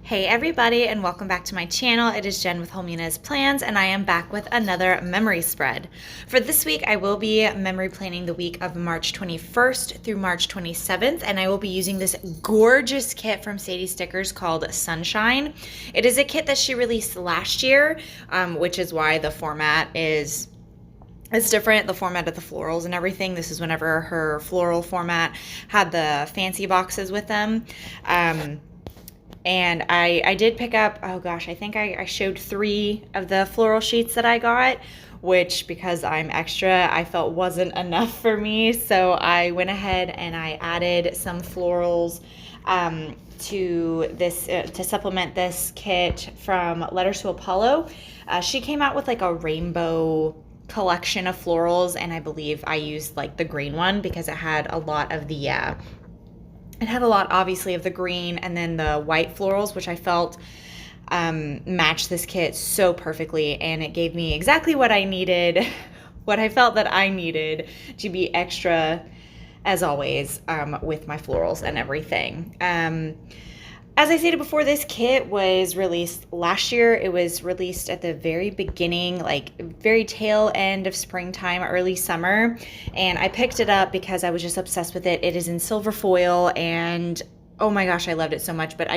Hey everybody, and welcome back to my channel. It is Jen with Hominez Plans, and I am back with another memory spread. For this week, I will be memory planning the week of March 21st through March 27th, and I will be using this gorgeous kit from Sadiesstickers called Sunshine. It is a kit that she released last year, which is why the format is it's different, the format of the florals and everything. This is whenever her floral format had the fancy boxes with them. And I did pick up, oh gosh, I think I showed 3 of the floral sheets that I got, which because I'm extra, I felt wasn't enough for me. So I went ahead and I added some florals to this to supplement this kit from Letters to Apollo. She came out with like a rainbow collection of florals, and I believe I used like the green one because it had a lot of the it had a lot, obviously, of the green and then the white florals, which I felt matched this kit so perfectly, and it gave me exactly what I needed, what I felt that I needed to be extra, as always, with my florals and everything. As I stated before, this kit was released last year. It was released at the very beginning, like very tail end of springtime, early summer. And I picked it up because I was just obsessed with it. It is in silver foil, and oh my gosh, I loved it so much. But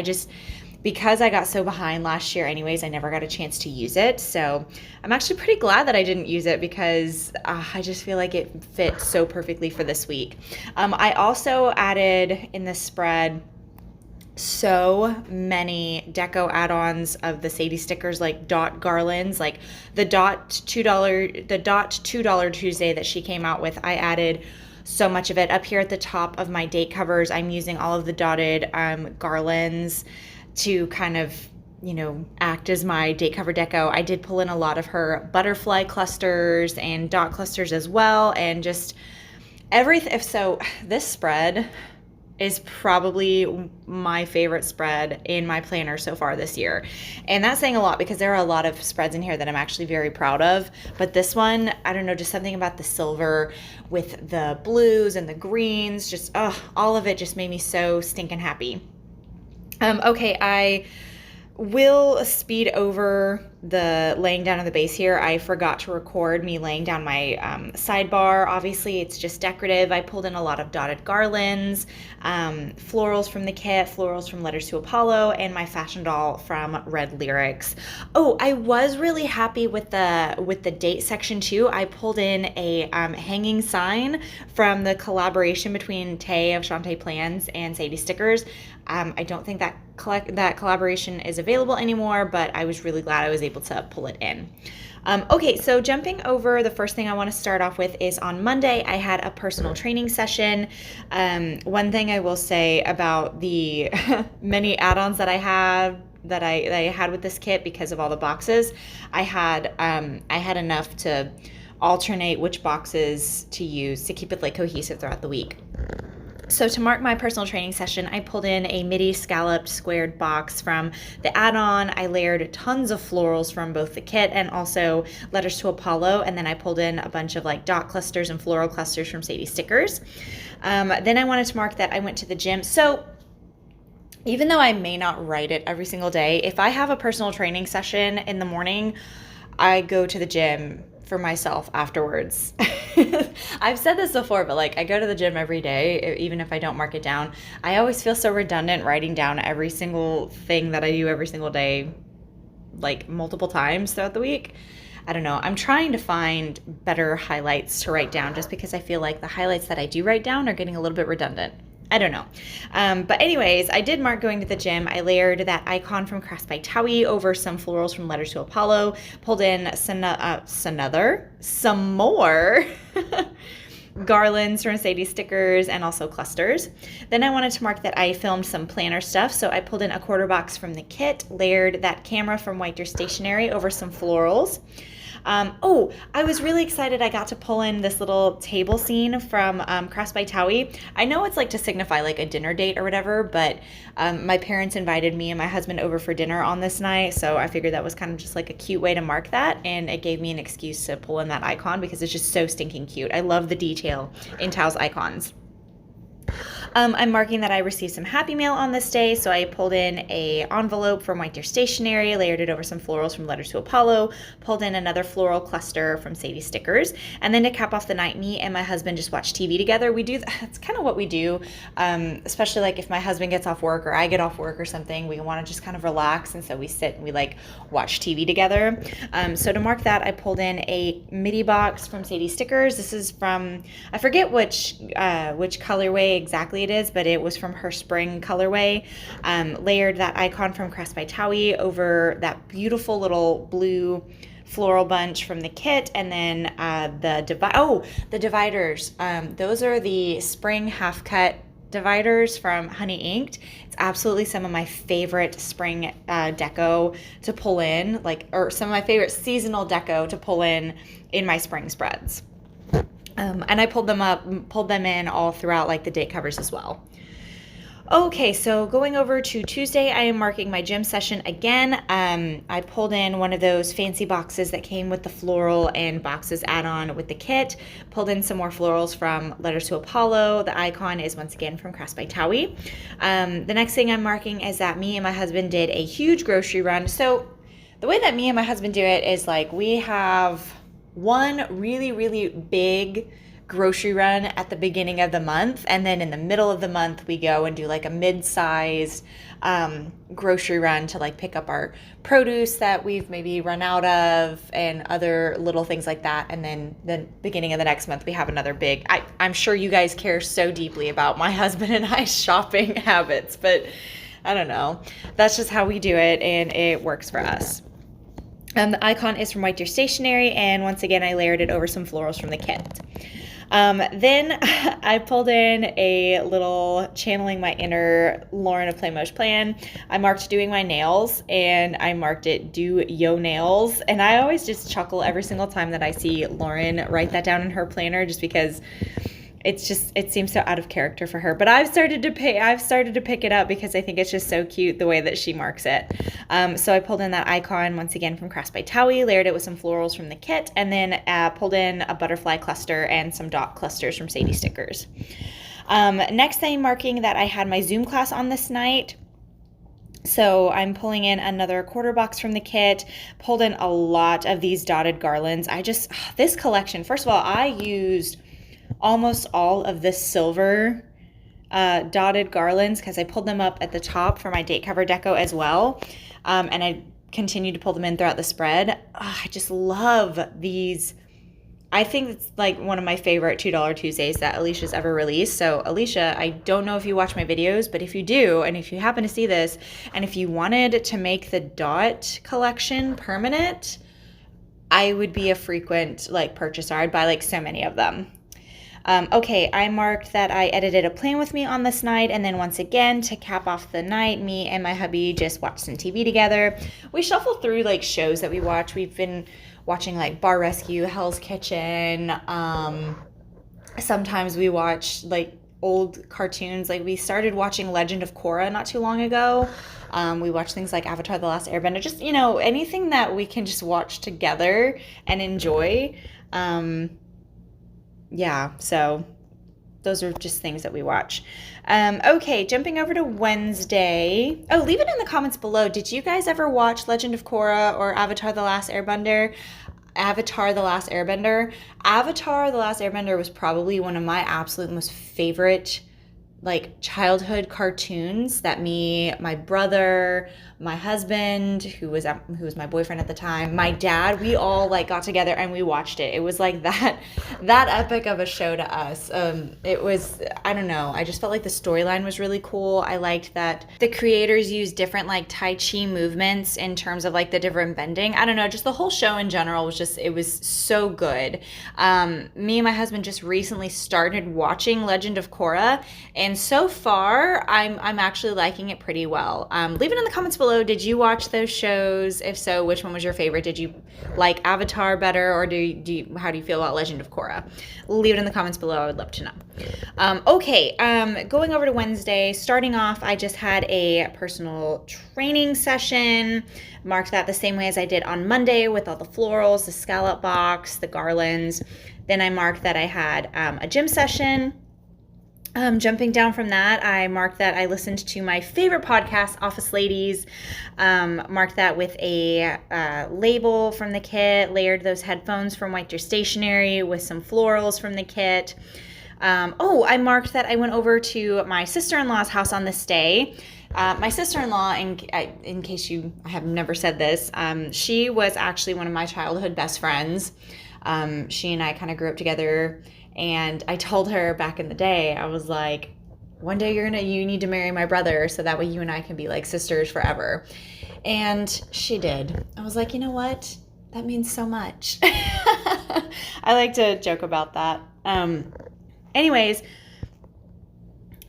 because I got so behind last year anyways, I never got a chance to use it. So I'm actually pretty glad that I didn't use it because I just feel like it fit so perfectly for this week. I also added in this spread so many deco add-ons of the Sadiesstickers, like dot garlands, like the dot $2 Tuesday that she came out with. I added so much of it. Up here at the top of my date covers, I'm using all of the dotted garlands to kind of, you know, act as my date cover deco. I did pull in a lot of her butterfly clusters and dot clusters as well, and just everything. So this spread is probably my favorite spread in my planner so far this year. And that's saying a lot because there are a lot of spreads in here that I'm actually very proud of. But this one, I don't know, just something about the silver with the blues and the greens, just all of it just made me so stinking happy. Okay, I will speed over the laying down of the base here. I forgot to record me laying down my sidebar. Obviously, it's just decorative. I pulled in a lot of dotted garlands, florals from the kit, florals from Letters to Apollo, and my fashion doll from Red Lyrics. Oh, I was really happy with the date section too. I pulled in a hanging sign from the collaboration between Tay of Shantae Plans and Sadiesstickers. I don't think that collaboration is available anymore, but I was really glad I was able to pull it in. Okay, so jumping over, the first thing I want to start off with is on Monday, I had a personal training session. One thing I will say about the many add-ons that I have, that I had with this kit because of all the boxes, I had enough to alternate which boxes to use to keep it like cohesive throughout the week. So to mark my personal training session, I pulled in a midi scalloped squared box from the add-on. I layered tons of florals from both the kit and also Letters to Apollo, and then I pulled in a bunch of like dot clusters and floral clusters from Sadiesstickers. Then I wanted to mark that I went to the gym. So even though I may not write it every single day, if I have a personal training session in the morning, I go to the gym for myself afterwards. I've said this before, but like I go to the gym every day, even if I don't mark it down. I always feel so redundant writing down every single thing that I do every single day, like multiple times throughout the week. I don't know. I'm trying to find better highlights to write down just because I feel like the highlights that I do write down are getting a little bit redundant. I don't know. But anyways, I did mark going to the gym. I layered that icon from Crafts by Towie over some florals from Letters to Apollo, pulled in some more garlands from Sadiesstickers and also clusters. Then I wanted to mark that I filmed some planner stuff, so I pulled in a quarter box from the kit, layered that camera from White Deer Stationery over some florals. Oh, I was really excited I got to pull in this little table scene from Crafts by Towie. I know it's like to signify like a dinner date or whatever, but my parents invited me and my husband over for dinner on this night, so I figured that was kind of just like a cute way to mark that, and it gave me an excuse to pull in that icon because it's just so stinking cute. I love the detail in Tao's icons. I'm marking that I received some happy mail on this day, so I pulled in a envelope from White Deer Stationery, layered it over some florals from Letters to Apollo, pulled in another floral cluster from Sadiesstickers, and then to cap off the night, me and my husband just watch TV together. We do, that's kind of what we do, especially like if my husband gets off work or I get off work or something, we want to just kind of relax, and so we sit and we like watch TV together. So to mark that, I pulled in a midi box from Sadiesstickers. This is from, I forget which colorway exactly it is, but it was from her spring colorway. Layered that icon from Crest by Towie over that beautiful little blue floral bunch from the kit, and then the dividers. Those are the spring half cut dividers from Honey Inked. It's absolutely some of my favorite spring deco to pull in, or some of my favorite seasonal deco to pull in my spring spreads. And I pulled them in all throughout like the date covers as well. Okay, so going over to Tuesday, I am marking my gym session again. I pulled in one of those fancy boxes that came with the floral and boxes add-on with the kit. Pulled in some more florals from Letters to Apollo. The icon is once again from Crest by Towie. The next thing I'm marking is that me and my husband did a huge grocery run. So the way that me and my husband do it is like we have one really, really big grocery run at the beginning of the month, and then in the middle of the month we go and do like a mid-sized grocery run to like pick up our produce that we've maybe run out of and other little things like that. And then the beginning of the next month we have another big, I'm sure you guys care so deeply about my husband and I's shopping habits, but I don't know, that's just how we do it and it works for us. The icon is from White Deer Stationery, and once again I layered it over some florals from the kit. Then I pulled in a little channeling my inner Lauren of Play Mosh plan. I marked doing my nails, and I marked it do yo nails. And I always just chuckle every single time that I see Lauren write that down in her planner, just because it seems so out of character for her. But I've started to pick it up because I think it's just so cute the way that she marks it. So I pulled in that icon once again from Crest by Towie, layered it with some florals from the kit, and then pulled in a butterfly cluster and some dot clusters from Sadiesstickers. Next, I'm marking that I had my Zoom class on this night. So I'm pulling in another quarter box from the kit, pulled in a lot of these dotted garlands. This collection, first of all, I used almost all of the silver dotted garlands because I pulled them up at the top for my date cover deco as well. And I continued to pull them in throughout the spread. I just love these. I think it's like one of my favorite $2 Tuesdays that Alicia's ever released. So Alicia, I don't know if you watch my videos, but if you do, and if you happen to see this, and if you wanted to make the dot collection permanent, I would be a frequent purchaser. I'd buy so many of them. Okay, I marked that I edited a plan with me on this night, and then once again, to cap off the night, me and my hubby just watched some TV together. We shuffled through shows that we watch. We've been watching Bar Rescue, Hell's Kitchen. Sometimes we watch old cartoons. We started watching Legend of Korra not too long ago. We watch things like Avatar: The Last Airbender. Just, anything that we can just watch together and enjoy. Yeah, so those are just things that we watch. Okay, jumping over to Wednesday. Oh, leave it in the comments below. Did you guys ever watch Legend of Korra or Avatar: The Last Airbender? Avatar: The Last Airbender. Avatar: The Last Airbender was probably one of my absolute most favorite childhood cartoons that me, my brother, my husband, who was my boyfriend at the time, my dad, we all got together and we watched it. It was that epic of a show to us. It was, I don't know, I just felt the storyline was really cool. I liked that the creators used different Tai Chi movements in terms of the different bending. I don't know, just the whole show in general was just, it was so good. Me and my husband just recently started watching Legend of Korra, and so far I'm actually liking it pretty well. Leave it in the comments below. Did you watch those shows? If so, which one was your favorite? Did you like Avatar better, or how do you feel about Legend of Korra? Leave it in the comments below. I would love to know. Okay, going over to Wednesday, starting off, I just had a personal training session. Marked that the same way as I did on Monday with all the florals, the scallop box, the garlands. Then I marked that I had a gym session. Jumping down from that, I marked that I listened to my favorite podcast, Office Ladies. Marked that with a label from the kit, layered those headphones from White Deer Stationery with some florals from the kit. I marked that I went over to my sister-in-law's house on this day. My sister-in-law, in case I have never said this, she was actually one of my childhood best friends. She and I kind of grew up together. And I told her back in the day, I was like, one day you need to marry my brother so that way you and I can be like sisters forever. And she did. I was like, you know what? That means so much. I like to joke about that. Anyways,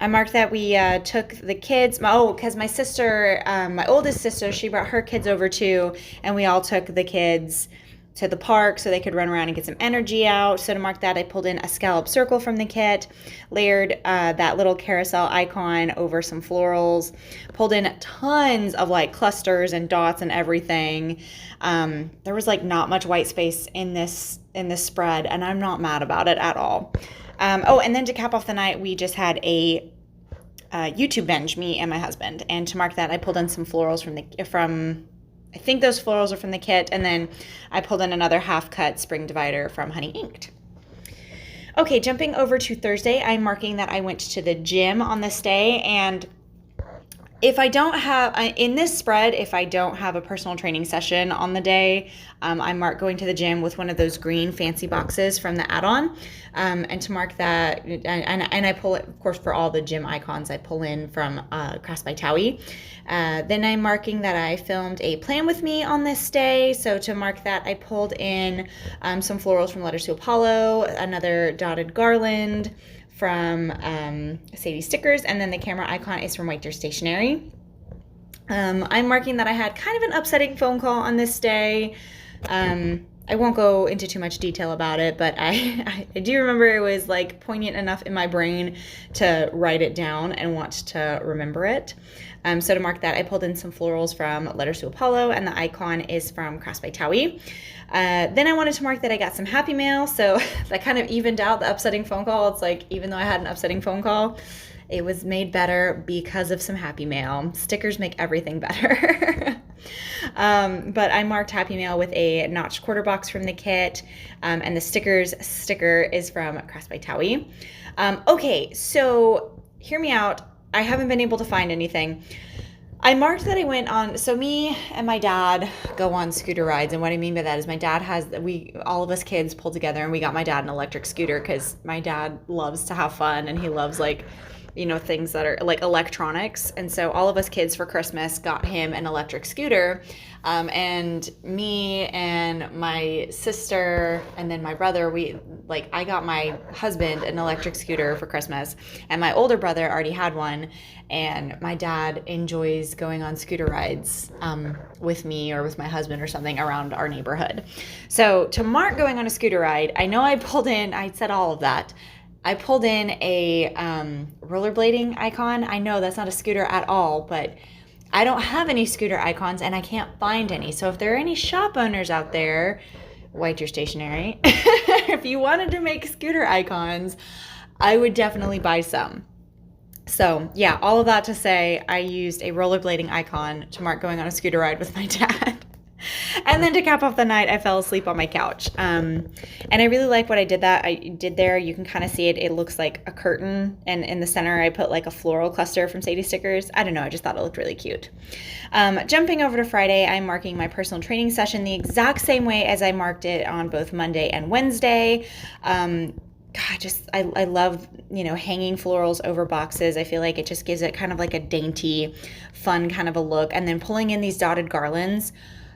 I marked that we took the kids, because my sister, my oldest sister, she brought her kids over too, and we all took the kids to the park so they could run around and get some energy out. So to mark that, I pulled in a scallop circle from the kit, layered that little carousel icon over some florals, pulled in tons of like clusters and dots and everything. There was like not much white space in this spread, and I'm not mad about it at all. And then to cap off the night, we just had a YouTube binge, me and my husband. And to mark that, I pulled in some florals from I think those florals are from the kit, and then I pulled in another half-cut spring divider from Honey Inked. Okay, jumping over to Thursday, I'm marking that I went to the gym on this day, and if I don't have, in this spread, if I don't have a personal training session on the day, I mark going to the gym with one of those green fancy boxes from the add-on. And to mark that, and I pull it, of course, for all the gym icons, I pull in from Crafts by Towie. Then I'm marking that I filmed a plan with me on this day. So to mark that, I pulled in some florals from Letters to Apollo, another dotted garland from Sadiesstickers, and then the camera icon is from White Deer Stationery. I'm marking that I had kind of an upsetting phone call on this day. I won't go into too much detail about it, but I do remember it was like poignant enough in my brain to write it down and want to remember it. So to mark that, I pulled in some florals from Letters to Apollo, and the icon is from Crafts by Towie. Then I wanted to mark that I got some happy mail, so that kind of evened out the upsetting phone call. It's like, even though I had an upsetting phone call, it was made better because of some happy mail. Stickers make everything better. But I marked happy mail with a notched quarter box from the kit, and the stickers sticker is from Crafts by Towie. Okay, so hear me out. I haven't been able to find anything. I marked that I went on, so me and my dad go on scooter rides, and what I mean by that is my dad all of us kids pulled together and we got my dad an electric scooter because my dad loves to have fun and he loves like, things that are like electronics. And so all of us kids for Christmas got him an electric scooter. And me and my sister and then my brother, I got my husband an electric scooter for Christmas, and my older brother already had one. And my dad enjoys going on scooter rides with me or with my husband or something around our neighborhood. So to mark going on a scooter ride, I know I said all of that. I pulled in a rollerblading icon. I know that's not a scooter at all, but I don't have any scooter icons and I can't find any. So if there are any shop owners out there, White Deer Stationery, if you wanted to make scooter icons, I would definitely buy some. So yeah, all of that to say, I used a rollerblading icon to mark going on a scooter ride with my dad. And then to cap off the night, I fell asleep on my couch. And I really like what I did there. You can kind of see it. It looks like a curtain. And in the center, I put like a floral cluster from Sadiesstickers. I don't know. I just thought it looked really cute. Jumping over to Friday, I'm marking my personal training session the exact same way as I marked it on both Monday and Wednesday. I love, hanging florals over boxes. I feel like it just gives it kind of like a dainty, fun kind of a look. And then pulling in these dotted garlands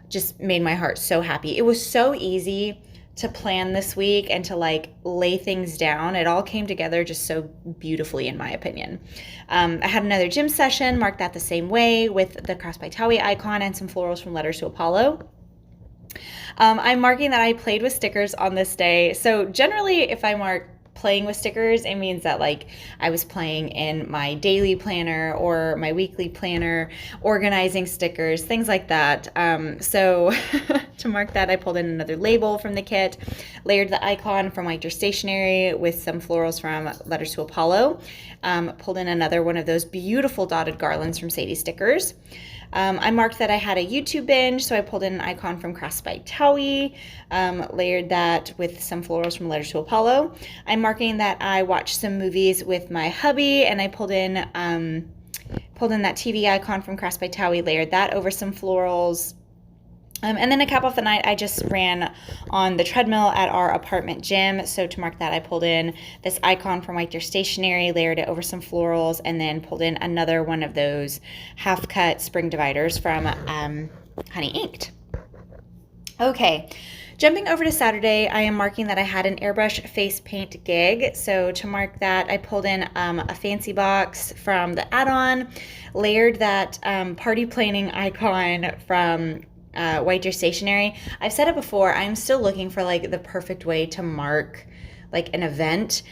just made my heart so happy. It was so easy to plan this week and to lay things down. It all came together just so beautifully, in my opinion. I had another gym session, marked that the same way with the Crafts by Towie icon and some florals from Letters to Apollo. I'm marking that I played with stickers on this day. So generally, if I mark playing with stickers, it means that like I was playing in my daily planner or my weekly planner, organizing stickers, things like that. So to mark that, I pulled in another label from the kit, layered the icon from White Your Stationery with some florals from Letters to Apollo, pulled in another one of those beautiful dotted garlands from Sadiesstickers. I marked that I had a YouTube binge, so I pulled in an icon from Crafts by Towie, layered that with some florals from Letters to Apollo. I'm marking that I watched some movies with my hubby, and I pulled in that TV icon from Crafts by Towie, layered that over some florals. And then to cap off the night, I just ran on the treadmill at our apartment gym. So to mark that, I pulled in this icon from White Your Stationery, layered it over some florals, and then pulled in another one of those half-cut spring dividers from Honey Inked. Okay, jumping over to Saturday, I am marking that I had an airbrush face paint gig. So to mark that, I pulled in a fancy box from the add-on, layered that party planning icon from White Your Stationery. I've said it before, I'm still looking for like the perfect way to mark like an event.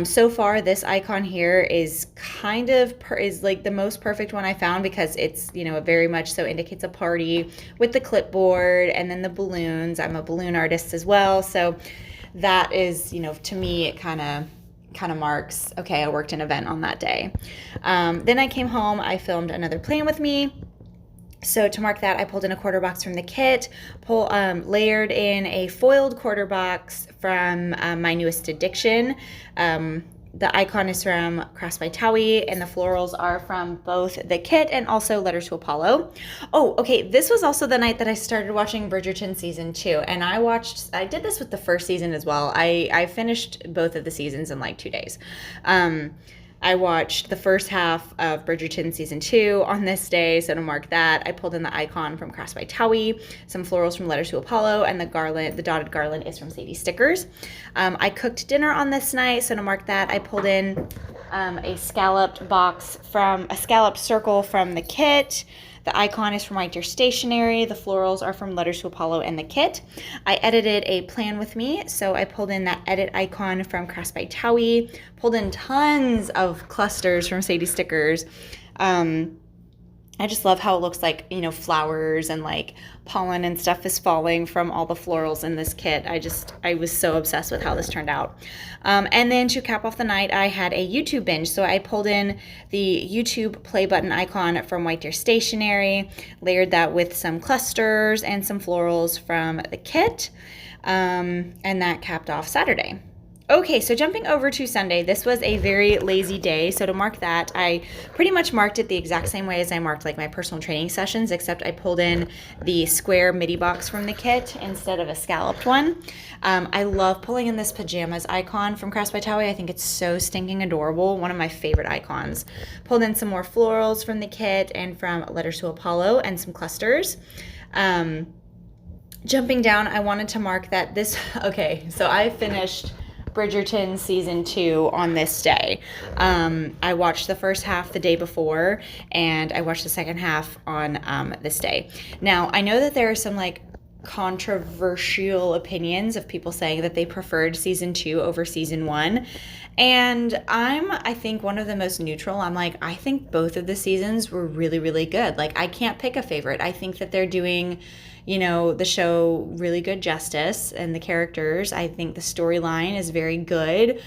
So far this icon here is kind of is like the most perfect one I found, because it's, you know, very much so indicates a party with the clipboard and then the balloons. I'm a balloon artist as well, so that is, you know, to me it kind of marks, okay, I worked an event on that day. Then I came home, I filmed another Plan With Me. So to mark that, I pulled in a quarter box from the kit, layered in a foiled quarter box from my newest addiction. The icon is from Crafts by Towie, and the florals are from both the kit and also Letters to Apollo. Oh, okay, this was also the night that I started watching Bridgerton season 2, and I did this with the first season as well. I finished both of the seasons in like 2 days. I watched the first half of Bridgerton season 2 on this day, so to mark that, I pulled in the icon from Crafts by Towie, some florals from Letters to Apollo, and the dotted garland is from Sadiesstickers. I cooked dinner on this night, so to mark that, I pulled in a scalloped circle from the kit. The icon is from White Your Stationery. The florals are from Letters to Apollo and the kit. I edited a Plan With Me, so I pulled in that edit icon from Crafts by Towie, pulled in tons of clusters from Sadiesstickers. I just love how it looks like, you know, flowers and like pollen and stuff is falling from all the florals in this kit. I was so obsessed with how this turned out. And then to cap off the night, I had a YouTube binge. So I pulled in the YouTube play button icon from White Your Stationery, layered that with some clusters and some florals from the kit. And that capped off Saturday. Okay, so jumping over to Sunday, this was a very lazy day. So to mark that, I pretty much marked it the exact same way as I marked like my personal training sessions, except I pulled in the square midi box from the kit instead of a scalloped one. I love pulling in this pajamas icon from Crafts by Towie. I think it's so stinking adorable. One of my favorite icons. Pulled in some more florals from the kit and from Letters to Apollo and some clusters. Jumping down, I wanted to mark that this, okay, so I finished Bridgerton season 2 on this day. I watched the first half the day before, and I watched the second half on this day. Now, I know that there are some like controversial opinions of people saying that they preferred season 2 over season 1. And I think one of the most neutral. I'm like, I think both of the seasons were really, really good. Like, I can't pick a favorite. I think that they're doing, you know, the show really good justice, and the characters. I think the storyline is very good.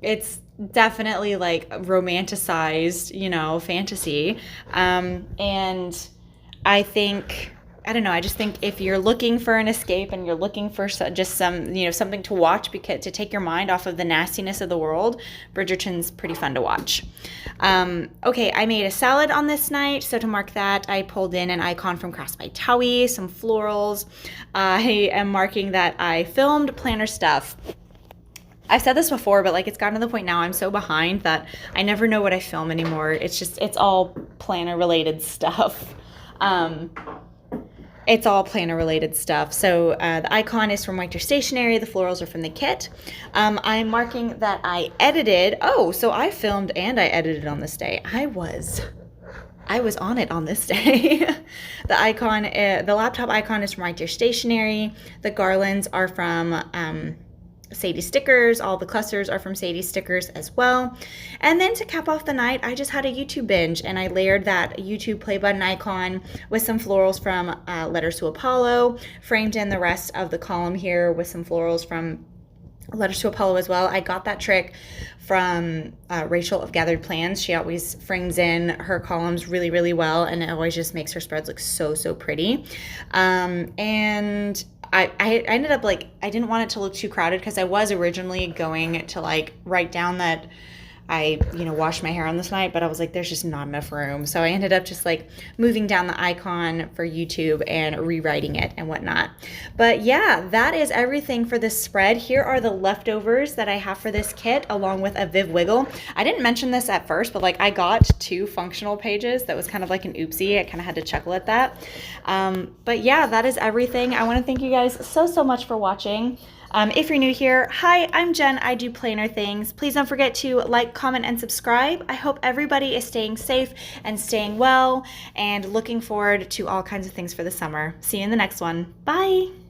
It's definitely like romanticized, you know, fantasy. And I think, I don't know, I just think if you're looking for an escape and you're looking for just some, you know, something to watch to take your mind off of the nastiness of the world, Bridgerton's pretty fun to watch. Okay, I made a salad on this night, so to mark that, I pulled in an icon from Crafts by Towie, some florals. I am marking that I filmed planner stuff. I've said this before, but like it's gotten to the point now I'm so behind that I never know what I film anymore. It's all planner related stuff. It's all planner related stuff. So the icon is from White Your Stationery. The florals are from the kit. I'm marking that I edited. Oh, so I filmed and I edited on this day. I was on it on this day. The laptop icon is from White Your Stationery. The garlands are from Sadiesstickers. All the clusters are from Sadiesstickers as well. And then to cap off the night, I just had a YouTube binge, and I layered that YouTube play button icon with some florals from Letters to Apollo, framed in the rest of the column here with some florals from Letters to Apollo as well. I got that trick from Rachel of Gathered Plans. She always frames in her columns really, really well, and it always just makes her spreads look so, so pretty. And I ended up, like, I didn't want it to look too crowded because I was originally going to, like, write down that I, washed my hair on this night, but I was like, there's just not enough room. So I ended up just like moving down the icon for YouTube and rewriting it and whatnot. But yeah, that is everything for this spread. Here are the leftovers that I have for this kit, along with a Viv Wiggle. I didn't mention this at first, but like I got 2 functional pages. That was kind of like an oopsie. I kind of had to chuckle at that. But yeah, that is everything. I want to thank you guys so, so much for watching. If you're new here, hi, I'm Jen. I do planner things. Please don't forget to like, comment, and subscribe. I hope everybody is staying safe and staying well, and looking forward to all kinds of things for the summer. See you in the next one. Bye.